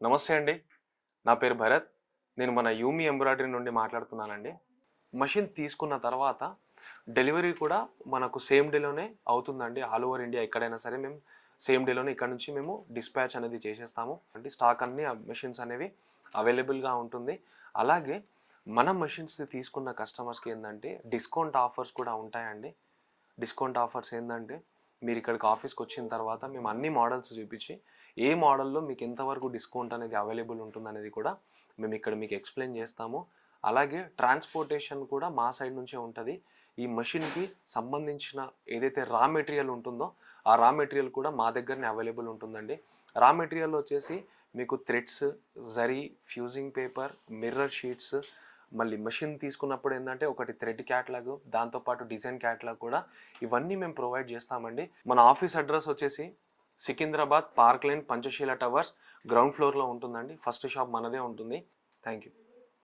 నమస్తే అండి. నా పేరు భరత్. నేను మన యూమి ఎంబ్రాయిడరీ నుండి మాట్లాడుతున్నానండి. మెషిన్ తీసుకున్న తర్వాత డెలివరీ కూడా మనకు సేమ్ డేలోనే అవుతుందండి. ఆల్ ఓవర్ ఇండియా ఎక్కడైనా సరే మేము సేమ్ డేలోనే ఇక్కడ నుంచి మేము డిస్పాచ్ అనేది చేసేస్తాము. అంటే స్టాక్ అన్ని మెషిన్స్ అనేవి అవైలబుల్గా ఉంటుంది. అలాగే మన మెషిన్స్ తీసుకున్న కస్టమర్స్కి ఏంటంటే డిస్కౌంట్ ఆఫర్స్ కూడా ఉంటాయండి. డిస్కౌంట్ ఆఫర్స్ ఏంటంటే మీరు ఇక్కడికి ఆఫీస్కి వచ్చిన తర్వాత మేము అన్ని మోడల్స్ చూపించి ఏ మోడల్లో మీకు ఎంతవరకు డిస్కౌంట్ అనేది అవైలబుల్ ఉంటుందనేది కూడా మేము ఇక్కడ మీకు ఎక్స్ప్లెయిన్ చేస్తాము. అలాగే ట్రాన్స్పోర్టేషన్ కూడా మా సైడ్ నుంచే ఉంటుంది. ఈ మెషిన్కి సంబంధించిన ఏదైతే రా మెటీరియల్ ఉంటుందో ఆ రా మెటీరియల్ కూడా మా దగ్గరనే అవైలబుల్ ఉంటుందండి. రా మెటీరియల్ వచ్చేసి మీకు threads, zari, fusing paper, mirror sheets, మళ్ళీ మెషిన్ తీసుకున్నప్పుడు ఏంటంటే ఒకటి థ్రెడ్ క్యాటలాగ్, దాంతోపాటు డిజైన్ క్యాటలాగ్ కూడా ఇవన్నీ మేము ప్రొవైడ్ చేస్తామండి. మన ఆఫీస్ అడ్రస్ వచ్చేసి Secunderabad park line Panchsheel towers ground ఫ్లోర్లో ఉంటుందండి. ఫస్ట్ షాప్ మనదే ఉంటుంది. Thank you.